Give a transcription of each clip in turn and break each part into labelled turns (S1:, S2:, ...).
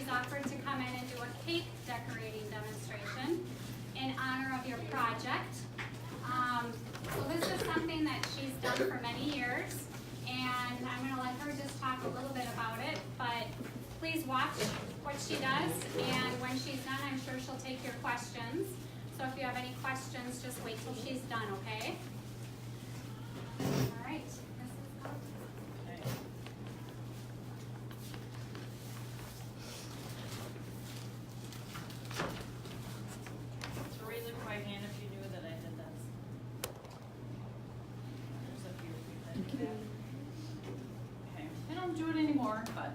S1: she's offered to come in and do a cake decorating demonstration in honor of your project. So this is something that she's done for many years, and I'm going to let her just talk a little bit about it, but please watch what she does, and when she's done, I'm sure she'll take your questions. So if you have any questions, just wait till she's done, okay? All right.
S2: So raise your right hand if you knew that I did this. There's a few of you that do that. Okay, I don't do it anymore, but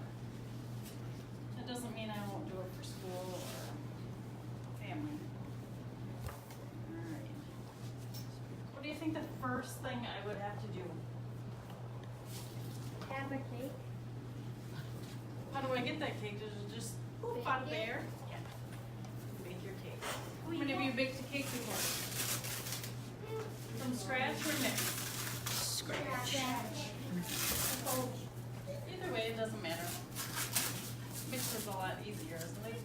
S2: that doesn't mean I won't do it for school or family. Alright. What do you think the first thing I would have to do?
S3: Have a cake.
S2: How do I get that cake? Does it just poof out of the air? Yeah. Bake your cake. How many of you baked a cake before? From scratch or mixed?
S3: Scratch.
S2: Either way, it doesn't matter. Mixed is a lot easier, isn't it?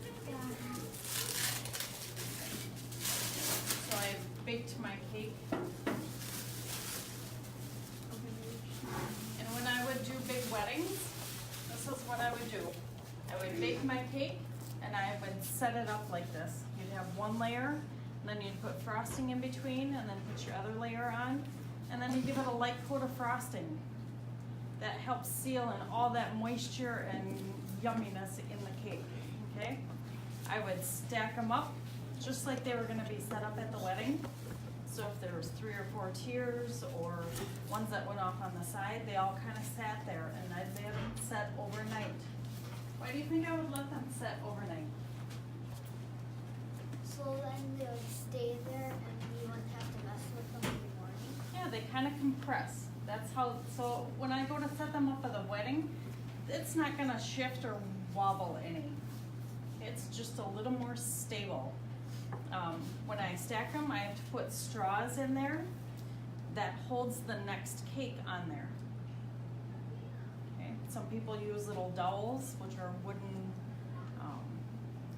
S2: So I baked my cake. And when I would do big weddings, this is what I would do. I would bake my cake and I would set it up like this. You'd have one layer, and then you'd put frosting in between, and then put your other layer on, and then you give it a light coat of frosting. That helps seal in all that moisture and yumminess in the cake, okay? I would stack them up just like they were gonna be set up at the wedding. So if there was 3 or 4 tiers or ones that went off on the side, they all kind of sat there, and I'd let them set overnight. Why do you think I would let them set overnight?
S3: So then they would stay there and you wouldn't have to mess with them in the morning.
S2: Yeah, they kind of compress. That's how, so when I go to set them up for the wedding, it's not gonna shift or wobble any. It's just a little more stable. When I stack them, I have to put straws in there that holds the next cake on there. Okay, some people use little dowels, which are wooden,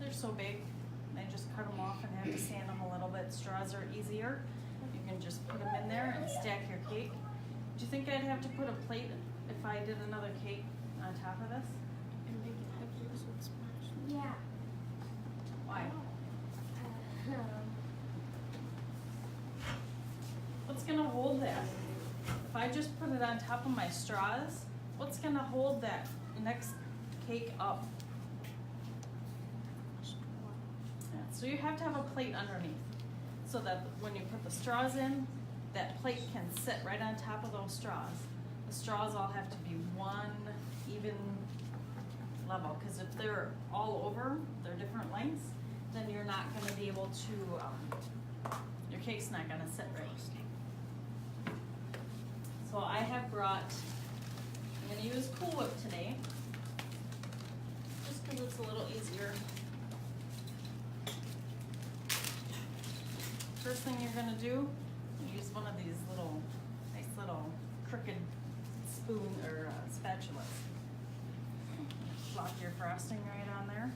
S2: they're so big, I just cut them off and have to sand them a little bit. Straws are easier. You can just put them in there and stack your cake. Do you think I'd have to put a plate if I did another cake on top of this?
S4: And make it heavier so it's smashed.
S3: Yeah.
S2: Why? What's gonna hold that? If I just put it on top of my straws, what's gonna hold that next cake up? Yeah, so you have to have a plate underneath, so that when you put the straws in, that plate can sit right on top of those straws. The straws all have to be one even level, because if they're all over, they're different lengths, then you're not gonna be able to, your cake's not gonna sit right. So I have brought, I'm gonna use Cool Whip today, just because it's a little easier. First thing you're gonna do, use one of these little, nice little crooked spoon or spatulas. Flop your frosting right on there.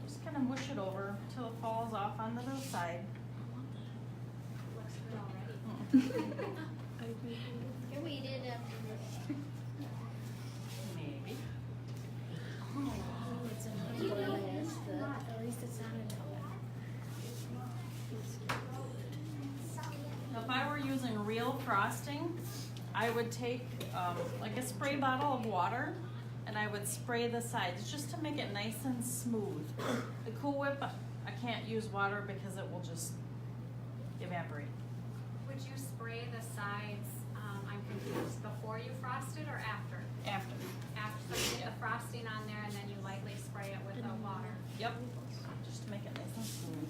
S2: Just kind of mush it over until it falls off onto the side.
S1: Looks good already.
S3: Can we eat it after this?
S2: Maybe.
S4: It's an
S3: You know,
S4: at
S3: least it's not an
S2: Now, if I were using real frosting, I would take like a spray bottle of water and I would spray the sides just to make it nice and smooth. The Cool Whip, I can't use water because it will just evaporate.
S1: Would you spray the sides, I'm confused, before you frosted or after?
S2: After.
S1: After, so you get the frosting on there and then you lightly spray it with the water.
S2: Yep. Just to make it nice and smooth.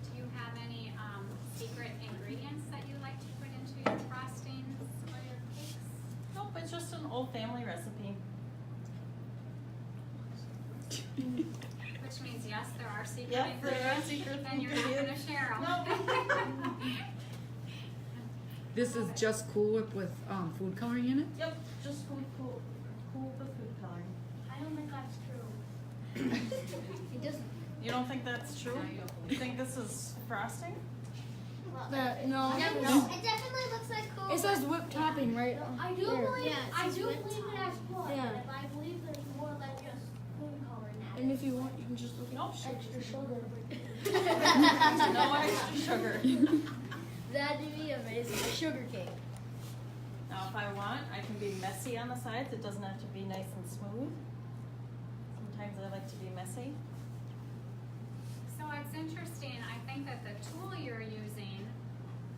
S1: Do you have any secret ingredients that you like to put into your frostings or your cakes?
S2: Nope, it's just an old family recipe.
S1: Which means yes, there are secret
S2: Yeah, for our
S1: ingredients,
S2: secret
S1: then you're not gonna
S2: ingredients.
S1: share them.
S5: This is just Cool Whip with food coloring in it?
S2: Yep, just cool the food coloring.
S3: I don't think that's true. It doesn't.
S2: You don't think that's true? You think this is frosting?
S4: No.
S3: It definitely looks like cool.
S4: It says whipped topping right
S3: I do
S4: there.
S3: believe. I do believe it has cool.
S4: Yeah.
S3: But I believe there's more than just food coloring added.
S4: And if you want, you can just look at
S2: Nope.
S4: extra sugar.
S2: No extra sugar.
S4: That'd be amazing. A sugar cake.
S2: Now, if I want, I can be messy on the sides. It doesn't have to be nice and smooth. Sometimes I like to be messy.
S1: So it's interesting, I think that the tool you're using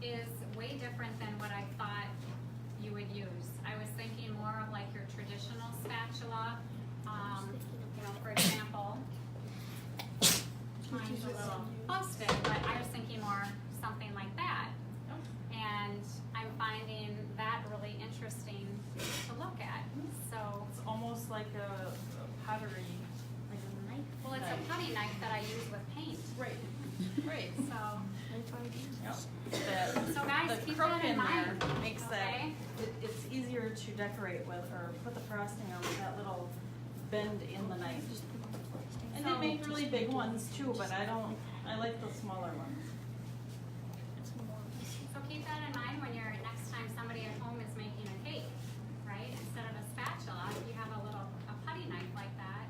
S1: is way different than what I thought you would use. I was thinking more of like your traditional spatula, you know, for example. Mine's a little busted, but I was thinking more something like that. And I'm finding that really interesting to look at, so.
S2: It's almost like a pottery.
S3: Like a knife.
S1: Well, it's a putty knife that I use with paint,
S2: Right. Right.
S1: so.
S2: Yep.
S1: So guys,
S2: The
S1: keep
S2: crook
S1: that in
S2: in there
S1: mind,
S2: makes
S1: okay?
S2: it's easier to decorate with or put the frosting on with that little bend in the knife. And they make really big ones too, but I like the smaller ones.
S1: So keep that in mind when you're, next time somebody at home is making a cake, right? Instead of a spatula, if you have a putty knife like that,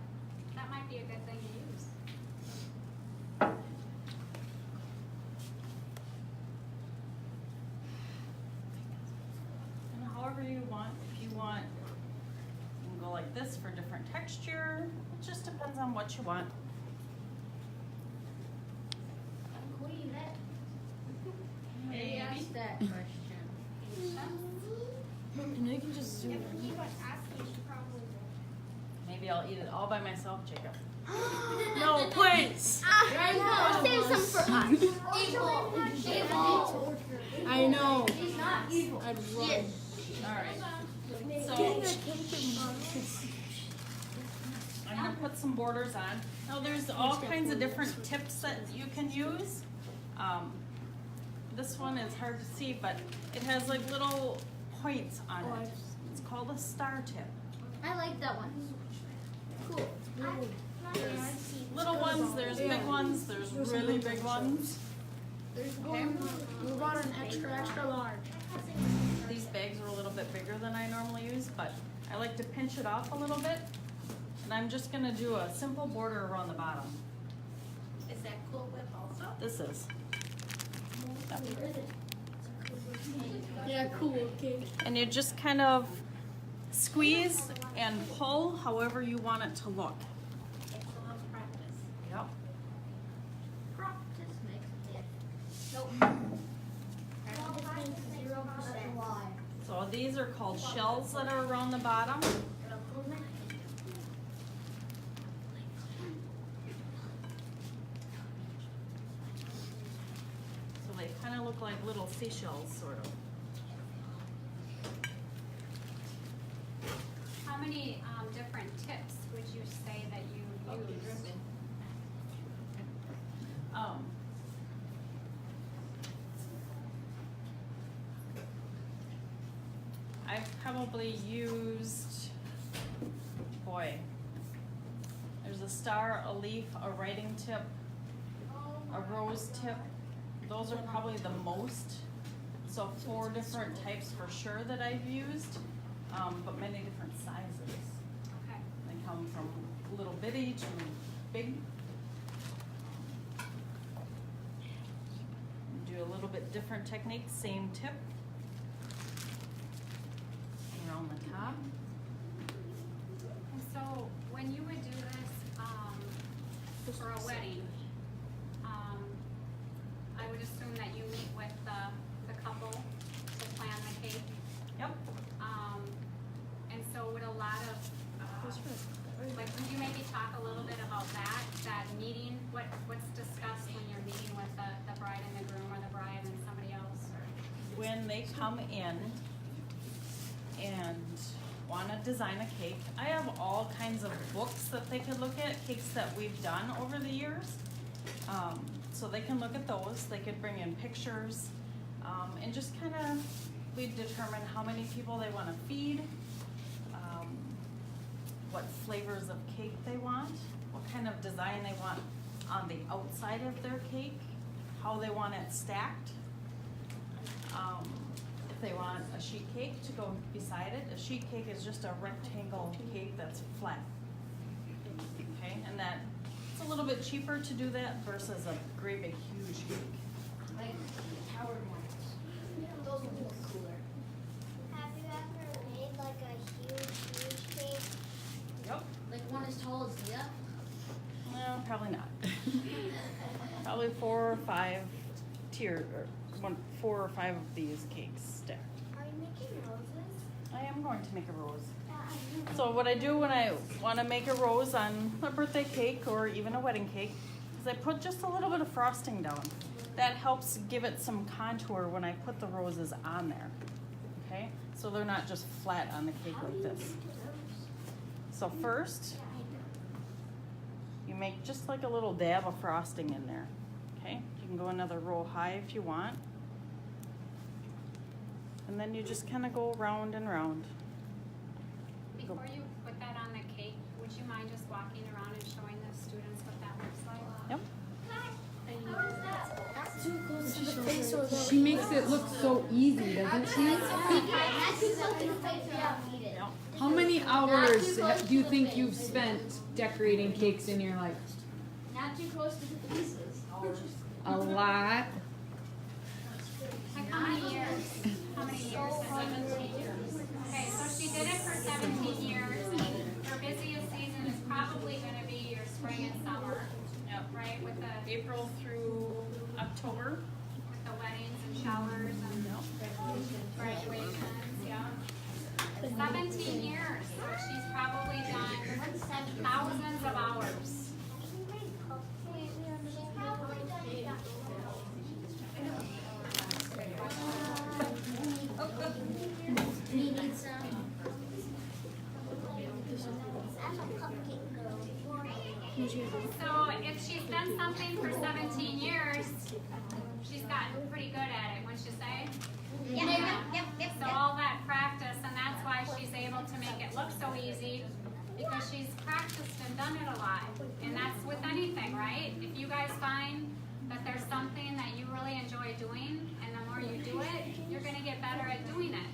S1: that might be a good thing to use.
S2: And however you want, if you want, you can go like this for different texture. It just depends on what you want.
S4: Maybe ask that question. And you can just zoom in.
S2: Maybe I'll eat it all by myself, Jacob.
S4: No, please.
S3: Save some for us. Evil.
S4: I know.
S3: He's not evil.
S4: I'd love.
S2: Alright. So I'm gonna put some borders on. Now there's all kinds of different tips that you can use. This one is hard to see, but it has like little points on it. It's called a star tip.
S3: I like that one. Cool.
S2: There's little ones, there's big ones, there's really big ones. Okay.
S4: We bought an extra large.
S2: These bags are a little bit bigger than I normally use, but I like to pinch it off a little bit. And I'm just gonna do a simple border around the bottom.
S1: Is that Cool Whip also?
S2: This is.
S4: Yeah, cool. Okay.
S2: And you just kind of squeeze and pull however you want it to look.
S1: It's a little practice.
S2: Yep.
S3: Practice makes it. Nope. 0% lie.
S2: So these are called shells that are around the bottom. So they kind of look like little seashells, sort of.
S1: How many different tips would you say that you use?
S2: I've probably used, boy, there's a star, a leaf, a writing tip, a rose tip. Those are probably the most. So 4 different types for sure that I've used, but many different sizes.
S1: Okay.
S2: They come from little bitty to big. Do a little bit different technique, same tip. Around the top.
S1: And so when you would do this for a wedding, I would assume that you meet with the couple to plan the cake.
S2: Yep.
S1: And so would a lot of, like, could you maybe talk a little bit about that meeting? What's discussed when you're meeting with the bride and the groom, or the bride and somebody else? Or
S2: When they come in and want to design a cake, I have all kinds of books that they could look at, cakes that we've done over the years. So they can look at those, they could bring in pictures, and just kind of, we determine how many people they want to feed, what flavors of cake they want, what kind of design they want on the outside of their cake, how they want it stacked. If they want a sheet cake to go beside it, a sheet cake is just a rectangle cake that's flat. Okay, and that, it's a little bit cheaper to do that versus a great big huge cake.
S3: Like Howard ones. Those ones look cooler. Have you ever made like a huge cake?
S2: Yep.
S3: Like one as tall as Leah?
S2: No, probably not. Probably 4 or 5 tier, or 4 or 5 of these cakes stacked.
S3: Are you making roses?
S2: I am going to make a rose.
S3: Yeah, I know.
S2: So what I do when I want to make a rose on a birthday cake or even a wedding cake is I put just a little bit of frosting down. That helps give it some contour when I put the roses on there. Okay? So they're not just flat on the cake like this. So first, you make just like a little dab of frosting in there. Okay? You can go another row high if you want. And then you just kind of go round and round.
S1: Before you put that on the cake, would you mind just walking around and showing the students what that looks like?
S2: Yep.
S3: That's too close to the face or the
S5: She makes it look so easy, doesn't she?
S3: That's too close to the face or don't eat it.
S2: Yep.
S5: How many hours do you think you've spent decorating cakes in your life?
S3: Not too close to the pieces.
S5: A lot.
S1: Like how many years? How many years? 17 years. Okay, so she did it for 17 years. Her busiest season is probably going to be your spring and summer,
S2: Yep.
S1: right? With the
S2: April through October.
S1: weddings and showers and graduations, yeah. 17 years, so she's probably done thousands of hours. So if she's done something for 17 years, she's gotten pretty good at it, wouldn't you say?
S3: Yep.
S1: So all that practice, and that's why she's able to make it look so easy, because she's practiced and done it a lot. And that's with anything, right? If you guys find that there's something that you really enjoy doing, and the more you do it, you're gonna get better at doing it.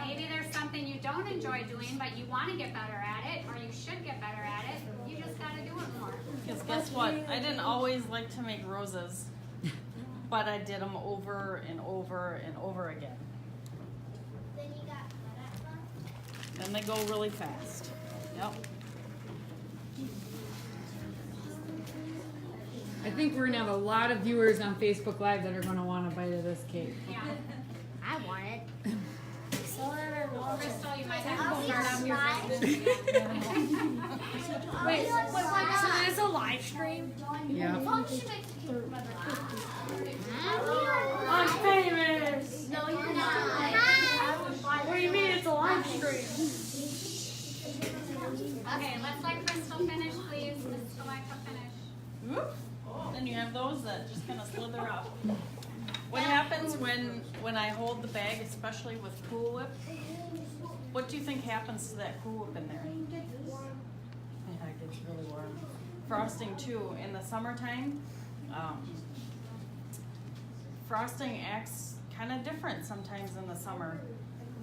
S1: Maybe there's something you don't enjoy doing, but you wanna get better at it, or you should get better at it. You just gotta do it more.
S2: Because guess what? I didn't always like to make roses, but I did them over and over and over again.
S3: Then you got that one.
S2: And they go really fast. Yep.
S5: I think we're gonna have a lot of viewers on Facebook Live that are gonna want a bite of this cake.
S1: Yeah.
S3: I want it.
S1: Crystal, you might have to start
S3: I'll
S1: off your
S3: slide.
S1: business again.
S4: Wait, so there's a live stream?
S5: Yeah.
S4: I'm famous.
S3: No, you're not.
S4: What do you mean it's a live stream?
S1: Okay, let's let Crystal finish, please. Miss Galetka, finish.
S2: Whoop. Then you have those that just kind of slither out. What happens when I hold the bag, especially with Cool Whip? What do you think happens to that Cool Whip in there? Yeah, it gets really warm. Frosting too. In the summertime, frosting acts kind of different sometimes in the summer.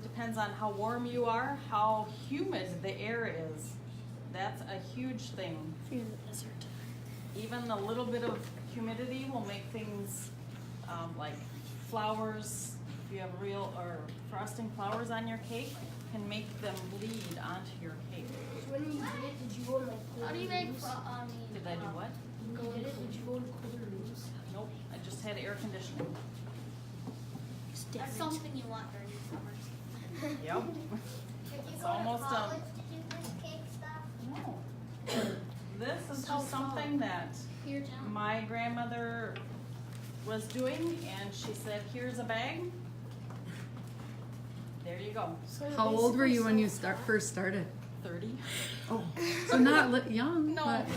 S2: Depends on how warm you are, how humid the air is. That's a huge thing. Even a little bit of humidity will make things like flowers. If you have real or frosting flowers on your cake, can make them bleed onto your cake.
S3: When you did it, did you go to like
S2: How do you make? Did I do what?
S3: When you did it, did you go to cooler rooms?
S2: Nope. I just had air conditioning.
S3: That's something you want during the summer.
S2: Yep. It's almost
S3: College to do this cake stuff?
S2: No. This is just something that
S3: Your town.
S2: my grandmother was doing, and she said, "Here's a bag. There you go."
S5: How old were you when you first started?
S2: 30.
S5: Oh, so not young,
S2: No.
S5: but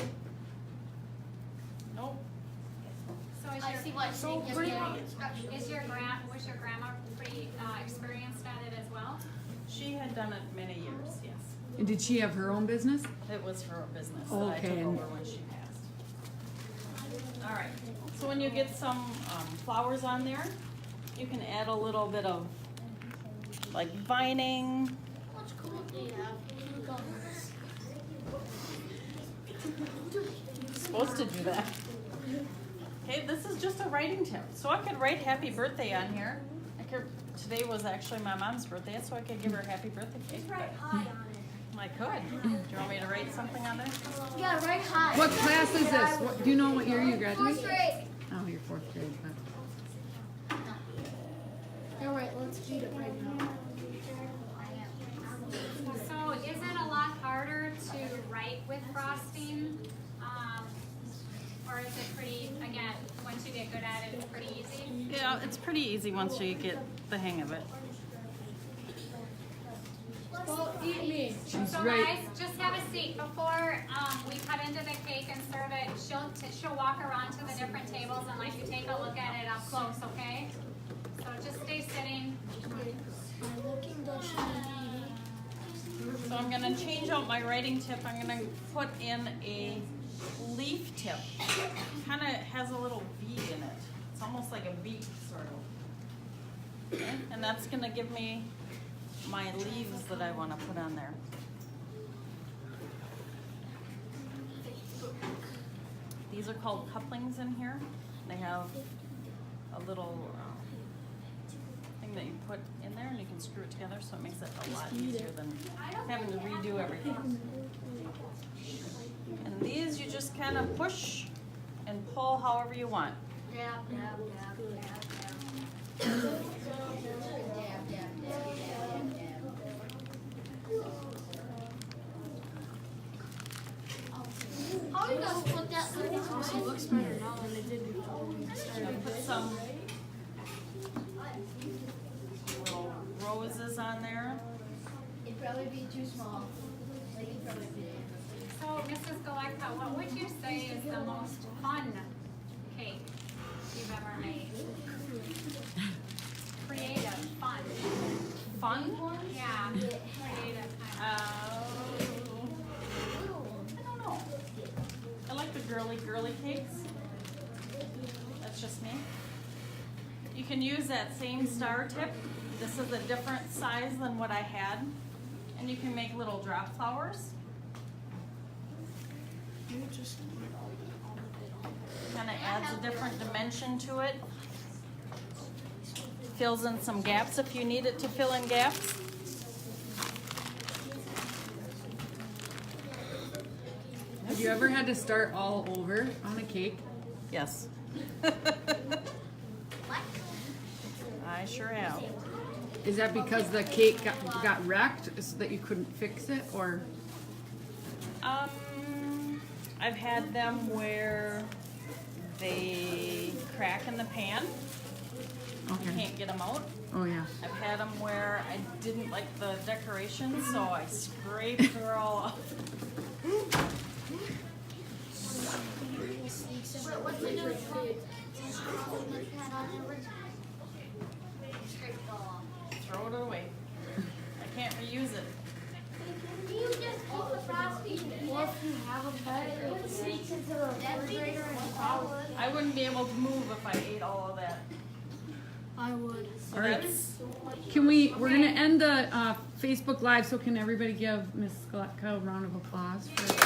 S2: Nope.
S1: Was
S3: I
S1: your,
S3: see what so
S1: was your grandma pretty experienced at it as well?
S2: She had done it many years, yes.
S5: And did she have her own business?
S2: It was her business that I
S5: Okay,
S2: took
S5: and-
S2: over when she passed. All right, so when you get some flowers on there, you can add a little bit of like vining.
S3: What's cool do you have?
S2: Supposed to do that. Okay, this is just a writing tip. So I could write happy birthday on here. Today was actually my mom's birthday, so I could give her a happy birthday cake.
S3: Write hi on it.
S2: I could. Do you want me to write something on there?
S3: Yeah, write hi.
S5: What class is this? What, do you know what year you
S3: Fourth
S5: graduated?
S3: grade.
S5: Oh, you're fourth grade.
S3: All right, let's beat it right now.
S1: So is it a lot harder to write with frosting? Or is it pretty, again, once you get good at it, it's pretty easy?
S2: Yeah, it's pretty easy once you get the hang of it.
S3: Well, eat me.
S5: She's
S1: So
S5: right.
S1: guys, just have a seat. Before we cut into the cake and serve it, she'll walk around to the different tables and let you take a look at it up close, okay? So just stay sitting.
S2: So I'm gonna change out my writing tip. I'm gonna put in a leaf tip. Kind of has a little V in it. It's almost like a beak, sort of. Okay? And that's gonna give me my leaves that I want to put on there. These are called couplings in here. They have a little thing that you put in there and you can screw it together, so it makes it a lot easier than having to redo everything. And these you just kind of push and pull however you want.
S3: Dab, dab, dab, dab, dab. How are you gonna put that through the eyes? It looks better now than it did before we started.
S2: Put some little roses on there.
S3: It'd probably be too small. Like it'd probably be.
S1: So Mrs. Galetka, what would you say is the most fun cake you've ever made? Creative, fun.
S2: Fun?
S1: Yeah, creative kind of.
S2: I don't know. I like the girly cakes. That's just me. You can use that same star tip. This is a different size than what I had. And you can make little drop flowers. Kind of adds a different dimension to it. Fills in some gaps if you need it to fill in gaps.
S5: Have you ever had to start all over on a cake?
S2: Yes. I sure have.
S5: Is that because the cake got wrecked so that you couldn't fix it, or?
S2: I've had them where they crack in the pan. You
S5: Okay.
S2: can't get them out.
S5: Oh yeah.
S2: I've had them where I didn't like the decorations, so I scraped her all off.
S3: What's the new
S2: Throw it away. I can't reuse it.
S3: You just keep the frosting. Or if you have a pet, it sneaks into the refrigerator and follows.
S2: I wouldn't be able to move if I ate all of that.
S3: I would.
S2: So
S5: All right.
S2: that's
S5: We're gonna end the Facebook Live, so can everybody give Miss Galetka a round of applause for